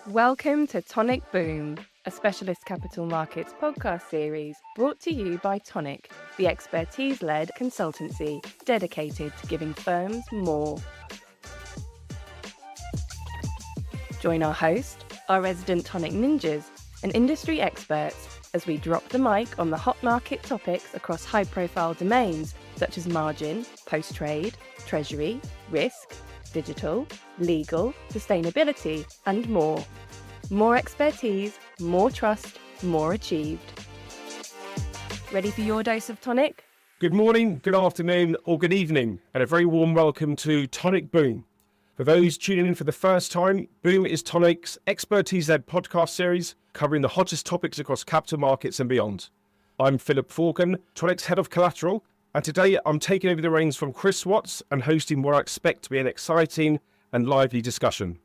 Welcome to TonicBoom, a specialist capital markets podcast series brought to you by Tonic, the expertise-led consultancy dedicated to giving firms more. Join our host, our resident Tonic ninjas, and industry experts as we drop the mic on the hot market topics across high-profile domains such as margin, post-trade, treasury, risk, digital, legal, sustainability, and more. More expertise, more trust, more achieved. Ready for your dose of tonic? Good morning, good afternoon, or good evening, and a very warm welcome to TonicBoom. For those tuning in for the first time, Boom is Tonic's expertise-led podcast series covering the hottest topics across capital markets and beyond. I'm Philip Forkan, Tonic's head of Collateral, and today I'm taking over the reins from Chris Watts and hosting what I expect to be an exciting and lively discussion.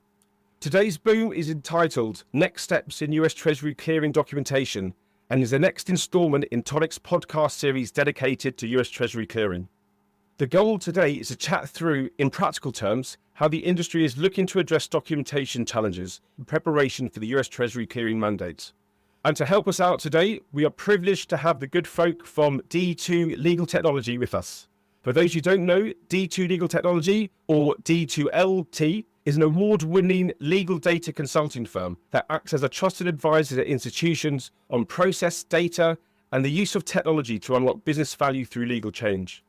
Today's Boom is entitled Next Steps in US Treasury Clearing Documentation and is the next instalment in Tonic's podcast series dedicated to US Treasury clearing. The goal today is to chat through, in practical terms, how the industry is looking to address documentation challenges in preparation for the US Treasury clearing mandate. And to help us out today, we are privileged to have the good folk from D2 Legal Technology with us. For those who don't know, D2 Legal Technology, or D2LT, is an award-winning legal data consulting firm that acts as a trusted advisor to institutions on process, data, and the use of technology to unlock business value through legal change.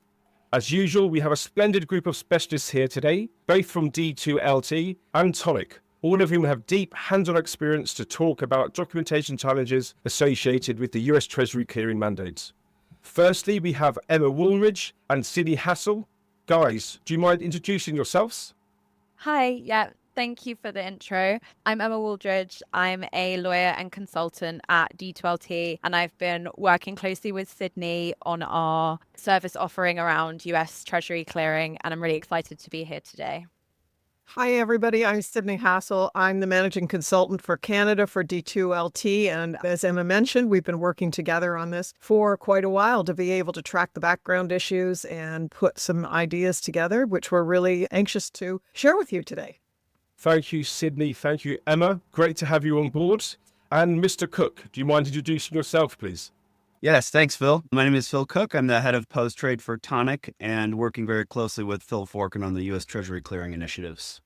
As usual, we have a splendid group of specialists here today, both from D2LT and Tonic, all of whom have deep hands-on experience to talk about documentation challenges associated with the US Treasury clearing mandates. Firstly, we have Emma Wooldridge and Sydney Hassal. Guys, do you mind introducing yourselves? Hi, thank you for the intro. I'm Emma Wooldridge. I'm a lawyer and consultant at D2LT, and I've been working closely with Sydney on our service offering around US Treasury clearing, and I'm really excited to be here today. Hi, everybody. I'm Sydney Hassal. I'm the managing consultant for Canada for D2LT. And as Emma mentioned, we've been working together on this for quite a while to be able to track the background issues and put some ideas together, which we're really anxious to share with you today. Thank you, Sydney. Thank you, Emma. Great to have you on board. And Mr. Cook, do you mind introducing yourself, please? Yes, thanks, Phil. My name is Phil Cook. I'm the head of post-trade for Tonic and working very closely with Philip Forkan on the US Treasury clearing initiatives.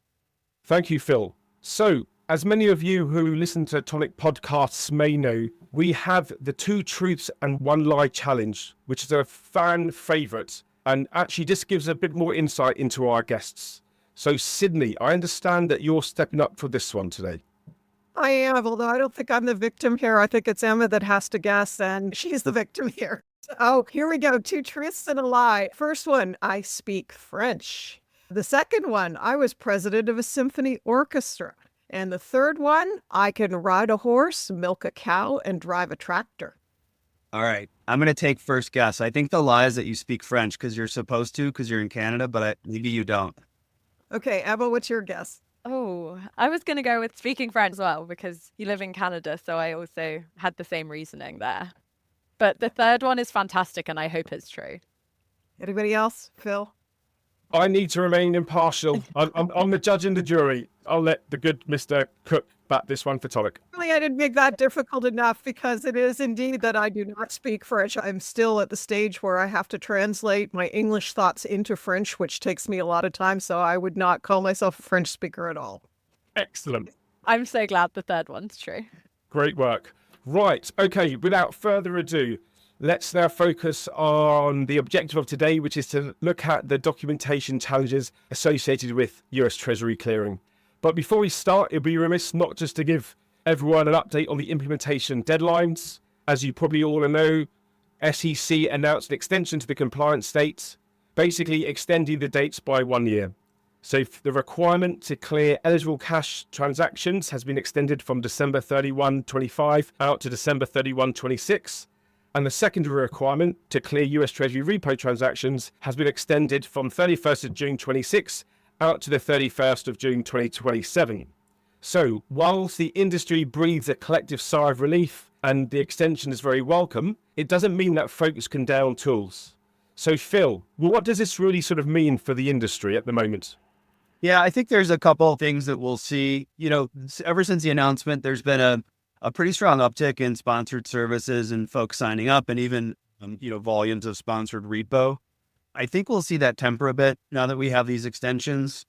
Thank you, Phil. So, as many of you who listen to Tonic podcasts may know, we have the 2 truths and 1 lie challenge, which is a fan favorite. And actually, this gives a bit more insight into our guests. So, Sydney, I understand that you're stepping up for this one today. I am, although I don't think I'm the victim here. I think it's Emma that has to guess, and she's the victim here. So here we go. 2 truths and a lie. First one, I speak French. The second one, I was president of a symphony orchestra. And the third one, I can ride a horse, milk a cow, and drive a tractor. All right, I'm going to take first guess. I think the lie is that you speak French because you're supposed to because you're in Canada, but maybe you don't. Okay, Emma, what's your guess? Oh, I was going to go with speaking French as well because you live in Canada, so I also had the same reasoning there. But the third one is fantastic, and I hope it's true. Anybody else? Phil? I need to remain impartial. I'm the judge and the jury. I'll let the good Mr. Cook back this one for Tonic. Really, I didn't make that difficult enough because it is indeed that I do not speak French. I'm still at the stage where I have to translate my English thoughts into French, which takes me a lot of time. So I would not call myself a French speaker at all. Excellent. I'm so glad the third one's true. Great work. Right. Okay. Without further ado, let's now focus on the objective of today, which is to look at the documentation challenges associated with US Treasury clearing. But before we start, it'd be remiss not just to give everyone an update on the implementation deadlines. As you probably all know, SEC announced an extension to the compliance dates, basically extending the dates by 1 year. So the requirement to clear eligible cash transactions has been extended from December 31, 25 out to December 31, 26. And the secondary requirement to clear US Treasury repo transactions has been extended from 31st of June 26 out to the 31st of June 2027. So, whilst the industry breathes a collective sigh of relief and the extension is very welcome, it doesn't mean that folks can down tools. So, Phil, what does this really sort of mean for the industry at the moment? Yeah, I think there's a couple things that we'll see. Ever since the announcement, there's been a pretty strong uptick in sponsored services and folks signing up, and even volumes of sponsored repo. I think we'll see that temper a bit now that we have these extensions.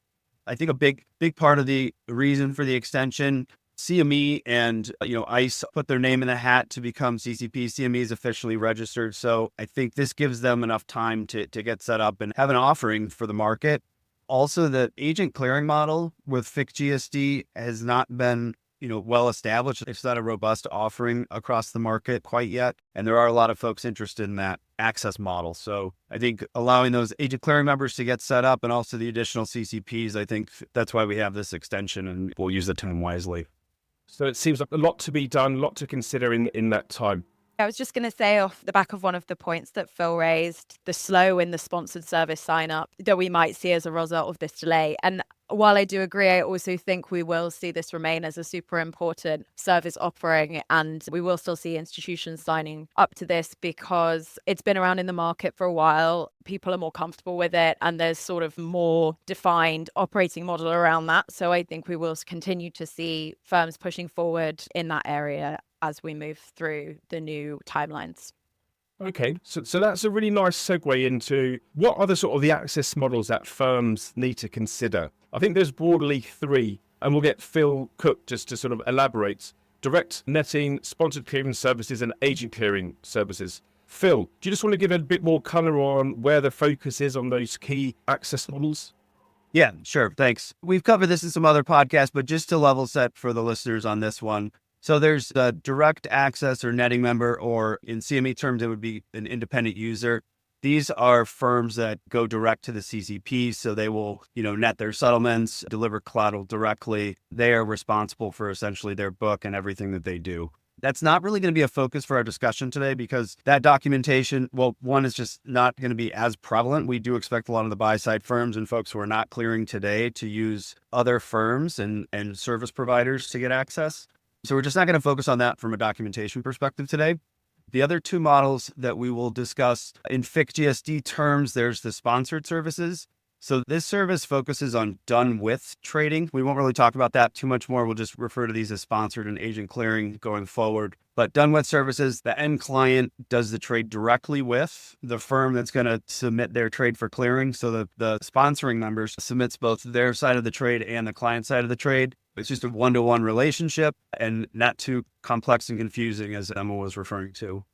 I think a big part of the reason for the extension, CME and ICE put their name in the hat to become CCP. CME is officially registered, so I think this gives them enough time to get set up and have an offering for the market. Also, the agent clearing model with FICGSD has not been well established. It's not a robust offering across the market quite yet, and there are a lot of folks interested in that access model. So I think allowing those agent clearing members to get set up and also the additional CCPs, I think that's why we have this extension, and we'll use the time wisely. So it seems like a lot to be done, a lot to consider in that time. I was just going to say, off the back of one of the points that Phil raised, the slow in the sponsored service sign up that we might see as a result of this delay. And while I do agree, I also think we will see this remain as a super important service offering, and we will still see institutions signing up to this because it's been around in the market for a while. People are more comfortable with it, and there's sort of more defined operating model around that. So I think we will continue to see firms pushing forward in that area as we move through the new timelines. Okay, so that's a really nice segue into what are the sort of the access models that firms need to consider. I think there's broadly three, and we'll get Phil Cook just to sort of elaborate. Direct netting, sponsored clearing services, and agent clearing services. Phil, do you just want to give a bit more color on where the focus is on those key access models? Yeah, sure. Thanks. We've covered this in some other podcasts, but just to level set for the listeners on this one. So there's a direct access or netting member, or in CME terms, it would be an independent user. These are firms that go direct to the CCP, so they will, net their settlements, deliver collateral directly. They are responsible for essentially their book and everything that they do. That's not really going to be a focus for our discussion today because that documentation, well, one, is just not going to be as prevalent. We do expect a lot of the buy-side firms and folks who are not clearing today to use other firms and service providers to get access. So we're just not going to focus on that from a documentation perspective today. The other two models that we will discuss in FICGSD terms, there's the sponsored services. So this service focuses on done with trading. We won't really talk about that too much more. We'll just refer to these as sponsored and agent clearing going forward. But done with services, the end client does the trade directly with the firm that's going to submit their trade for clearing. So the sponsoring members submits both their side of the trade and the client side of the trade. It's just a one-to-one relationship and not too complex and confusing as Emma was referring to.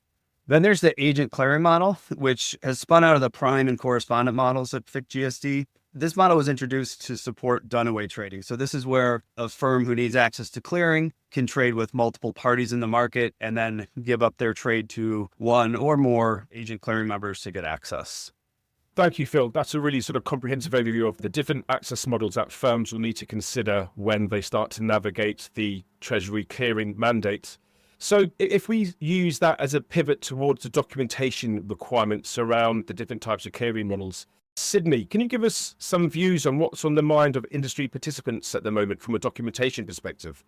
Then there's the agent clearing model, which has spun out of the prime and correspondent models at FICGSD. This model was introduced to support done-away trading. So this is where a firm who needs access to clearing can trade with multiple parties in the market and then give up their trade to one or more agent clearing members to get access. Thank you, Phil. That's a really sort of comprehensive overview of the different access models that firms will need to consider when they start to navigate the Treasury clearing mandate. So if we use that as a pivot towards the documentation requirements around the different types of clearing models, Sydney, can you give us some views on what's on the mind of industry participants at the moment from a documentation perspective?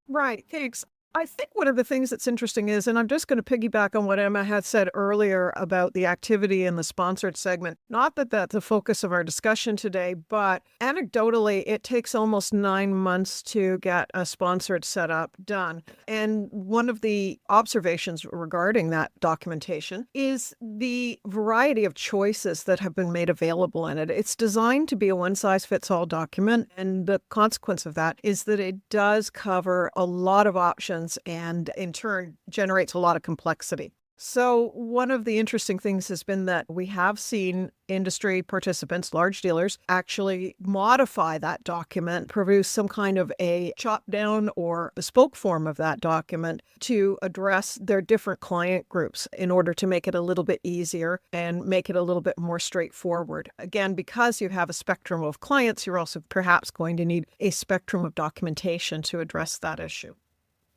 Right. Thanks. I think one of the things that's interesting is, and I'm just going to piggyback on what Emma had said earlier about the activity in the sponsored segment. Not that that's the focus of our discussion today, but anecdotally, it takes almost 9 months to get a sponsored setup done. And one of the observations regarding that documentation is the variety of choices that have been made available in it. It's designed to be a one-size-fits-all document, and the consequence of that is that it does cover a lot of options and in turn generates a lot of complexity. So one of the interesting things has been that we have seen industry participants, large dealers, actually modify that document, produce some kind of a chopped down or bespoke form of that document to address their different client groups in order to make it a little bit easier and make it a little bit more straightforward. Again, because you have a spectrum of clients, you're also perhaps going to need a spectrum of documentation to address that issue.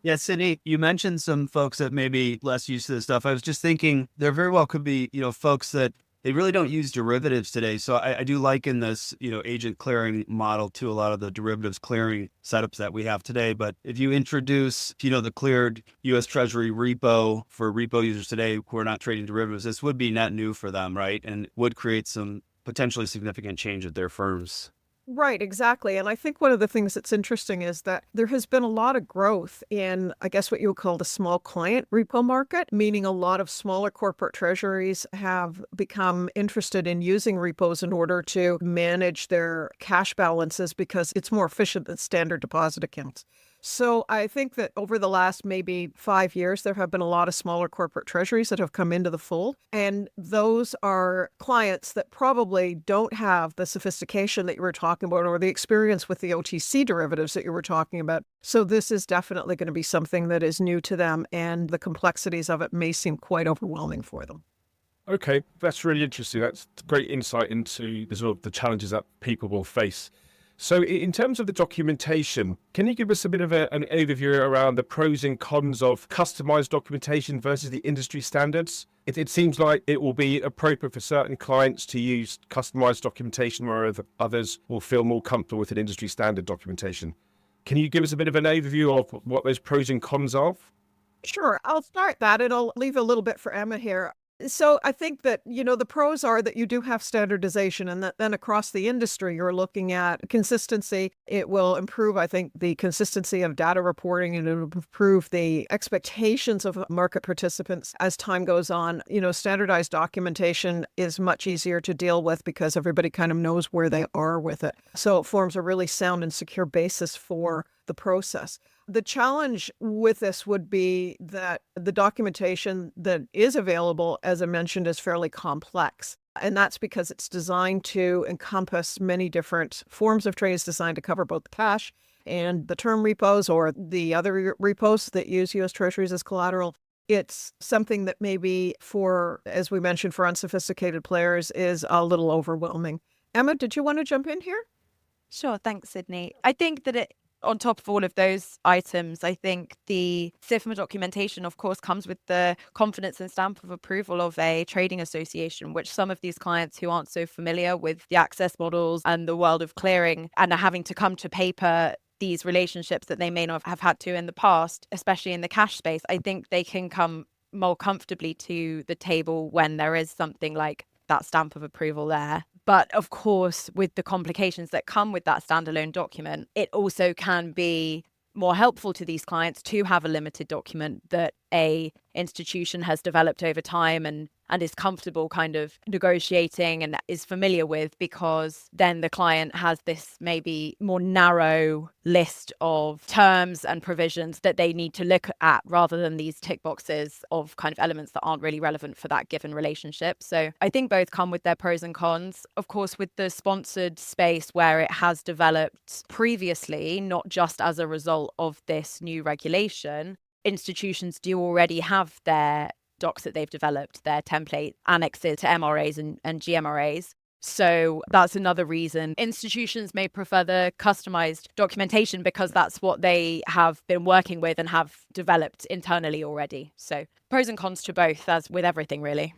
Yeah, Sydney, you mentioned some folks that may be less used to this stuff. I was just thinking there very well could be, folks that they really don't use derivatives today. So I do liken this, agent clearing model to a lot of the derivatives clearing setups that we have today. But if you introduce, the cleared US Treasury repo for repo users today who are not trading derivatives, this would be net new for them, right? And would create some potentially significant change at their firms. Right, exactly. And I think one of the things that's interesting is that there has been a lot of growth in, I guess, what you would call the small client repo market, meaning a lot of smaller corporate treasuries have become interested in using repos in order to manage their cash balances because it's more efficient than standard deposit accounts. So I think that over the last maybe 5 years, there have been a lot of smaller corporate treasuries that have come into the fold. And those are clients that probably don't have the sophistication that you were talking about or the experience with the OTC derivatives that you were talking about. So this is definitely going to be something that is new to them, and the complexities of it may seem quite overwhelming for them. Okay, that's really interesting. That's great insight into the sort of the challenges that people will face. So in terms of the documentation, can you give us a bit of an overview around the pros and cons of customized documentation versus the industry standards? It seems like it will be appropriate for certain clients to use customized documentation, whereas others will feel more comfortable with an industry standard documentation. Can you give us a bit of an overview of what those pros and cons are? Sure, I'll start that and I'll leave a little bit for Emma here. So I think that, the pros are that you do have standardization and that then across the industry, you're looking at consistency. It will improve, I think, the consistency of data reporting, and it will improve the expectations of market participants as time goes on. Standardized documentation is much easier to deal with because everybody kind of knows where they are with it. So it forms a really sound and secure basis for the process. The challenge with this would be that the documentation that is available, as I mentioned, is fairly complex. And that's because it's designed to encompass many different forms of trades, designed to cover both cash and the term repos or the other repos that use US Treasuries as collateral. It's something that maybe for, as we mentioned, for unsophisticated players is a little overwhelming. Emma, did you want to jump in here? Sure, thanks, Sydney. I think that on top of all of those items, I think the SIFMA documentation, of course, comes with the confidence and stamp of approval of a trading association, which some of these clients who aren't so familiar with the access models and the world of clearing and are having to come to paper these relationships that they may not have had to in the past, especially in the cash space, I think they can come more comfortably to the table when there is something like that stamp of approval there. But of course, with the complications that come with that standalone document, it also can be more helpful to these clients to have a limited document that a institution has developed over time and is comfortable kind of negotiating and is familiar with, because then the client has this maybe more narrow list of terms and provisions that they need to look at rather than these tick boxes of kind of elements that aren't really relevant for that given relationship. So I think both come with their pros and cons. Of course, with the sponsored space where it has developed previously, not just as a result of this new regulation, institutions do already have their docs that they've developed, their template annexes to MRAs and GMRAs. So that's another reason institutions may prefer the customized documentation, because that's what they have been working with and have developed internally already. So pros and cons to both, as with everything, really.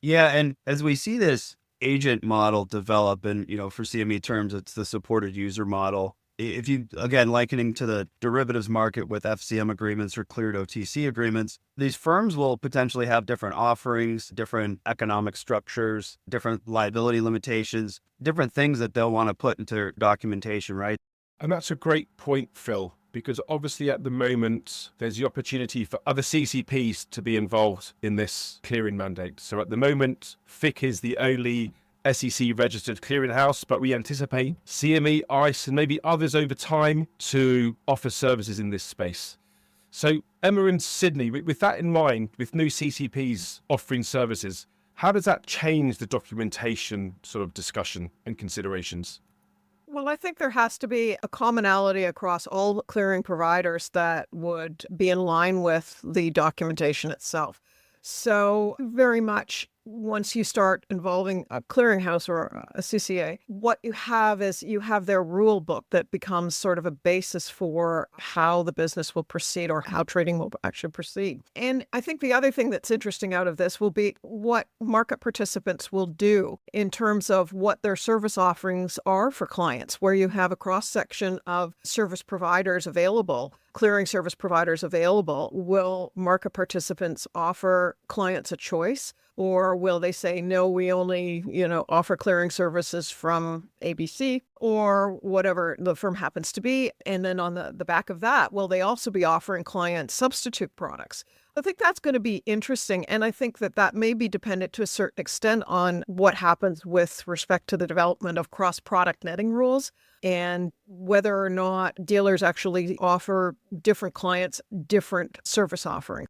Yeah, and as we see this agent model develop, and for CME terms, it's the supported user model. If you, again, likening to the derivatives market with FCM agreements or cleared OTC agreements, these firms will potentially have different offerings, different economic structures, different liability limitations, different things that they'll want to put into their documentation, right? And that's a great point, Phil, because obviously at the moment, there's the opportunity for other CCPs to be involved in this clearing mandate. So at the moment, FIC is the only SEC registered clearinghouse, but we anticipate CME, ICE, and maybe others over time to offer services in this space. So Emma and Sydney, with that in mind, with new CCPs offering services, how does that change the documentation sort of discussion and considerations? Well, I think there has to be a commonality across all clearing providers that would be in line with the documentation itself. So very much once you start involving a clearinghouse or a CCA, what you have is you have their rule book that becomes sort of a basis for how the business will proceed or how trading will actually proceed. And I think the other thing that's interesting out of this will be what market participants will do in terms of what their service offerings are for clients, where you have a cross-section of service providers available, clearing service providers available. Will market participants offer clients a choice? Or will they say, no, we only, offer clearing services from ABC or whatever the firm happens to be? And then on the back of that, will they also be offering client substitute products? I think that's going to be interesting. And I think that may be dependent to a certain extent on what happens with respect to the development of cross-product netting rules and whether or not dealers actually offer different clients different service offerings.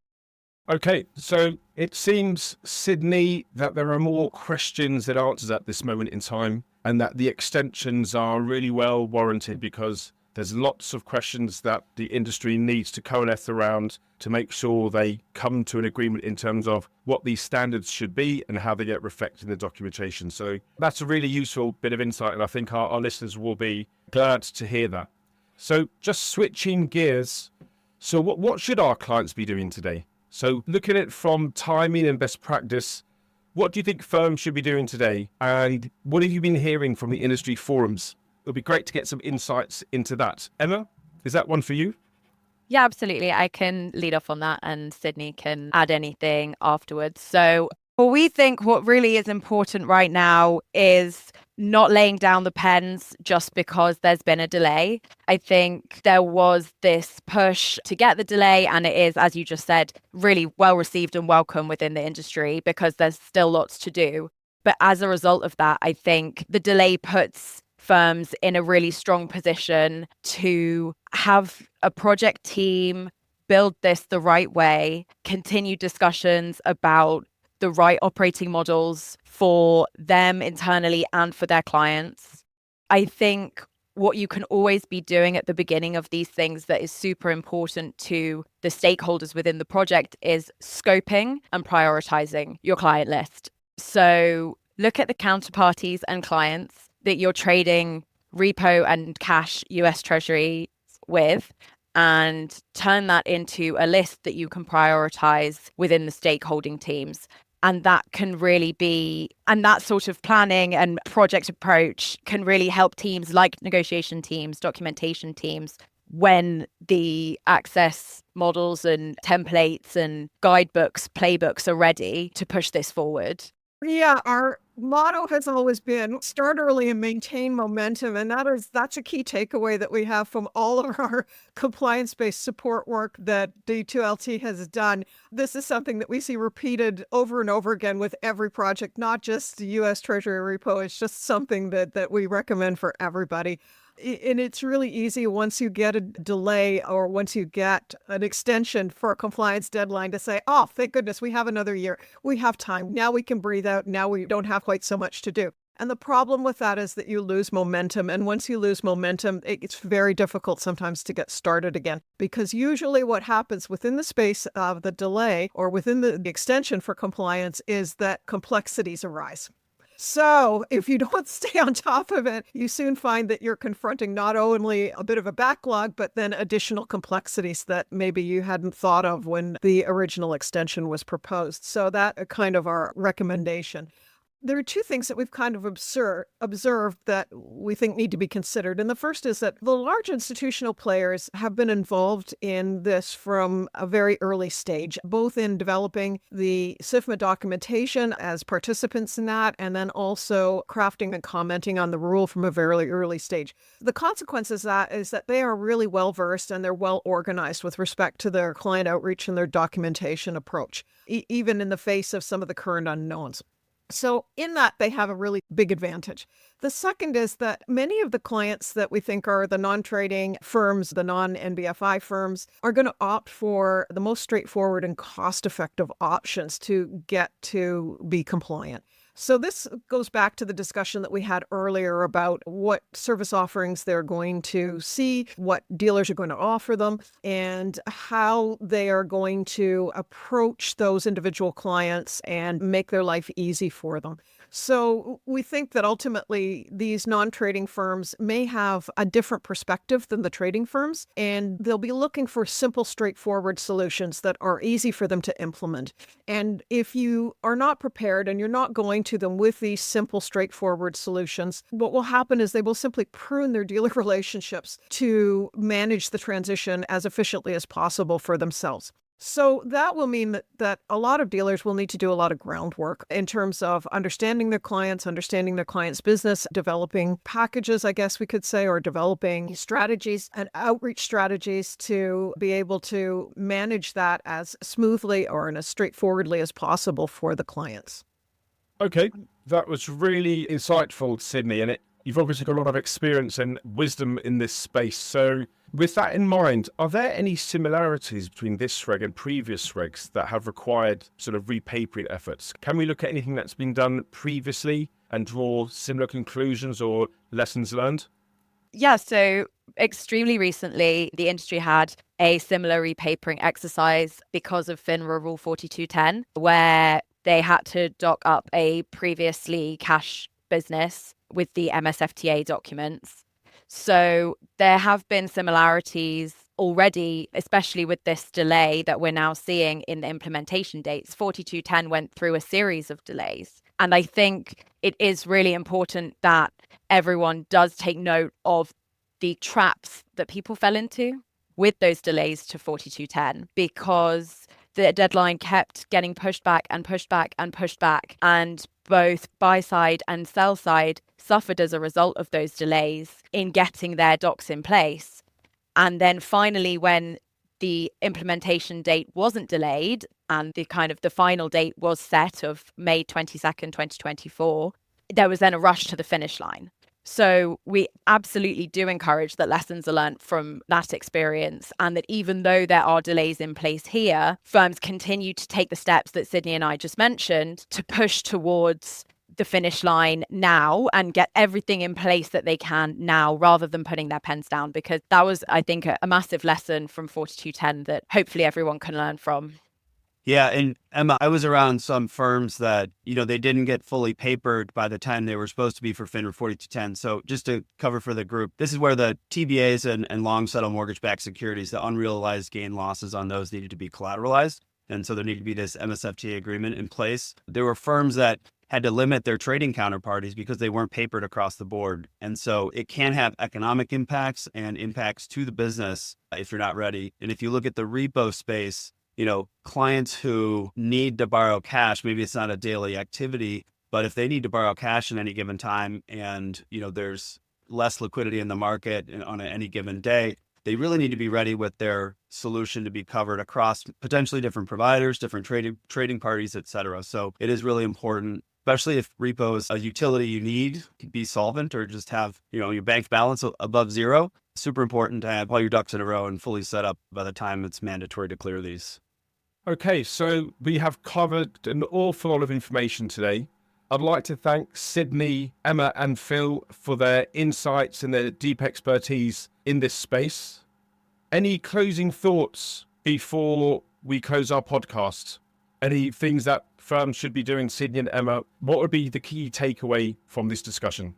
Okay, so it seems, Sydney, that there are more questions than answers at this moment in time, and that the extensions are really well warranted because there's lots of questions that the industry needs to coalesce around to make sure they come to an agreement in terms of what these standards should be and how they get reflected in the documentation. So that's a really useful bit of insight, and I think our listeners will be glad to hear that. So just switching gears, so what should our clients be doing today? So looking at it from timing and best practice, what do you think firms should be doing today? And what have you been hearing from the industry forums? It'll be great to get some insights into that. Emma, is that one for you? Yeah, absolutely. I can lead off on that and Sydney can add anything afterwards. So we think what really is important right now is not laying down the pens just because there's been a delay. I think there was this push to get the delay, and it is, as you just said, really well received and welcome within the industry because there's still lots to do. But as a result of that, I think the delay puts firms in a really strong position to have a project team build this the right way, continue discussions about the right operating models for them internally and for their clients. I think what you can always be doing at the beginning of these things that is super important to the stakeholders within the project is scoping and prioritizing your client list. So look at the counterparties and clients that you're trading repo and cash US Treasuries with and turn that into a list that you can prioritize within the stakeholding teams. And that can really be, and that sort of planning and project approach can really help teams like negotiation teams, documentation teams, when the access models and templates and guidebooks, playbooks are ready to push this forward. Yeah, our motto has always been start early and maintain momentum. And that's a key takeaway that we have from all of our compliance-based support work that D2LT has done. This is something that we see repeated over and over again with every project, not just the US Treasury repo. It's just something that we recommend for everybody. And it's really easy once you get a delay or once you get an extension for a compliance deadline to say, oh, thank goodness, we have another year. We have time. Now we can breathe out. Now we don't have quite so much to do. And the problem with that is that you lose momentum. And once you lose momentum, it's very difficult sometimes to get started again. Because usually what happens within the space of the delay or within the extension for compliance is that complexities arise. So if you don't stay on top of it, you soon find that you're confronting not only a bit of a backlog, but then additional complexities that maybe you hadn't thought of when the original extension was proposed. So that kind of our recommendation. There are two things that we've kind of observed that we think need to be considered. And the first is that the large institutional players have been involved in this from a very early stage, both in developing the SIFMA documentation as participants in that, and then also crafting and commenting on the rule from a very early stage. The consequences of that is that they are really well versed and they're well organized with respect to their client outreach and their documentation approach, even in the face of some of the current unknowns. So in that, they have a really big advantage. The second is that many of the clients that we think are the non-trading firms, the non-NBFI firms, are going to opt for the most straightforward and cost-effective options to get to be compliant. So this goes back to the discussion that we had earlier about what service offerings they're going to see, what dealers are going to offer them, and how they are going to approach those individual clients and make their life easy for them. So we think that ultimately these non-trading firms may have a different perspective than the trading firms, and they'll be looking for simple, straightforward solutions that are easy for them to implement. And if you are not prepared and you're not going to them with these simple, straightforward solutions, what will happen is they will simply prune their dealer relationships to manage the transition as efficiently as possible for themselves. So that will mean that a lot of dealers will need to do a lot of groundwork in terms of understanding their clients, understanding their clients' business, developing packages, I guess we could say, or developing strategies and outreach strategies to be able to manage that as smoothly or in as straightforwardly as possible for the clients. Okay, that was really insightful, Sydney, and you've obviously got a lot of experience and wisdom in this space. So with that in mind, are there any similarities between this reg and previous regs that have required sort of repapering efforts? Can we look at anything that's been done previously and draw similar conclusions or lessons learned? Yeah, so extremely recently, the industry had a similar repapering exercise because of FINRA Rule 4210, where they had to dock up a previously cash business with the MSFTA documents. So there have been similarities already, especially with this delay that we're now seeing in the implementation dates. 4210 went through a series of delays. And I think it is really important that everyone does take note of the traps that people fell into with those delays to 4210, because the deadline kept getting pushed back and pushed back and pushed back. And both buy side and sell side suffered as a result of those delays in getting their docs in place. And then finally, when the implementation date wasn't delayed and the final date was set of May 22nd, 2024, there was then a rush to the finish line. So we absolutely do encourage that lessons are learned from that experience, and that even though there are delays in place here, firms continue to take the steps that Sydney and I just mentioned to push towards the finish line now and get everything in place that they can now, rather than putting their pens down, because that was, I think, a massive lesson from 4210 that hopefully everyone can learn from. Yeah. And Emma, I was around some firms that, they didn't get fully papered by the time they were supposed to be for FINRA 4210. So just to cover for the group, this is where the TBAs and long settle mortgage-backed securities, the unrealized gain losses on those needed to be collateralized. And so there needed to be this MSFTA agreement in place. There were firms that had to limit their trading counterparties because they weren't papered across the board. And so it can have economic impacts and impacts to the business if you're not ready. And if you look at the repo space, clients who need to borrow cash, maybe it's not a daily activity, but if they need to borrow cash at any given time and, there's less liquidity in the market on any given day, they really need to be ready with their solution to be covered across potentially different providers, different trading parties, et cetera. So it is really important, especially if repo is a utility you need to be solvent or just have, your bank balance above zero. Super important to have all your ducks in a row and fully set up by the time it's mandatory to clear these. Okay, so we have covered an awful lot of information today. I'd like to thank Sydney, Emma, and Phil for their insights and their deep expertise in this space. Any closing thoughts before we close our podcast? Any things that firms should be doing, Sydney and Emma? What would be the key takeaway from this discussion?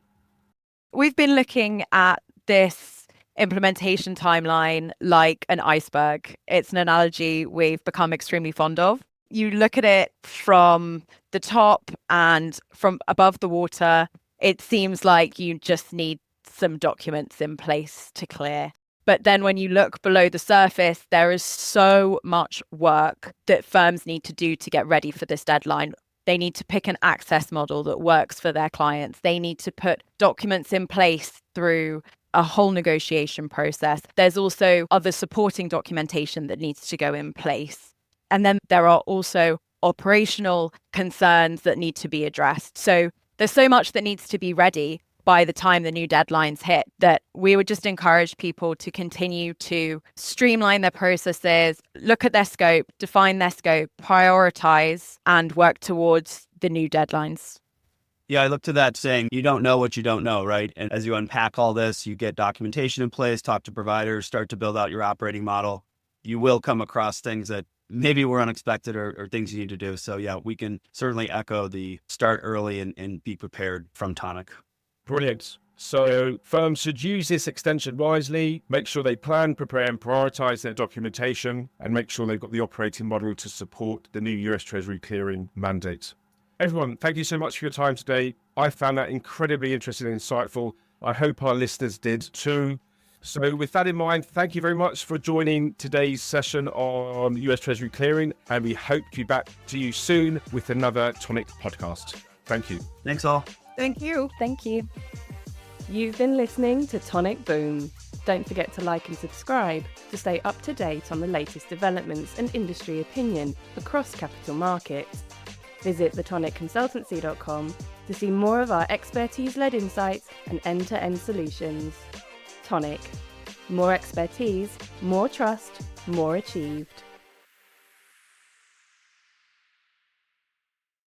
We've been looking at this implementation timeline like an iceberg. It's an analogy we've become extremely fond of. You look at it from the top and from above the water, it seems like you just need some documents in place to clear. But then when you look below the surface, there is so much work that firms need to do to get ready for this deadline. They need to pick an access model that works for their clients. They need to put documents in place through a whole negotiation process. There's also other supporting documentation that needs to go in place. And then there are also operational concerns that need to be addressed. So there's so much that needs to be ready by the time the new deadlines hit that we would just encourage people to continue to streamline their processes, look at their scope, define their scope, prioritize, and work towards the new deadlines. Yeah, I look to that saying, you don't know what you don't know, right? And as you unpack all this, you get documentation in place, talk to providers, start to build out your operating model. You will come across things that maybe were unexpected or things you need to do. So yeah, we can certainly echo the start early and be prepared from Tonic. Brilliant. So firms should use this extension wisely, make sure they plan, prepare and prioritize their documentation, and make sure they've got the operating model to support the new US Treasury clearing mandate. Everyone, thank you so much for your time today. I found that incredibly interesting and insightful. I hope our listeners did too. So with that in mind, thank you very much for joining today's session on US Treasury clearing, and we hope to be back to you soon with another Tonic podcast. Thank you. Thanks all. Thank you. Thank you. You've been listening to TonicBoom. Don't forget to like and subscribe to stay up to date on the latest developments and industry opinion across capital markets. Visit theTonicConsultancy.com to see more of our expertise-led insights and end-to-end solutions. Tonic. More expertise, more trust, more achieved.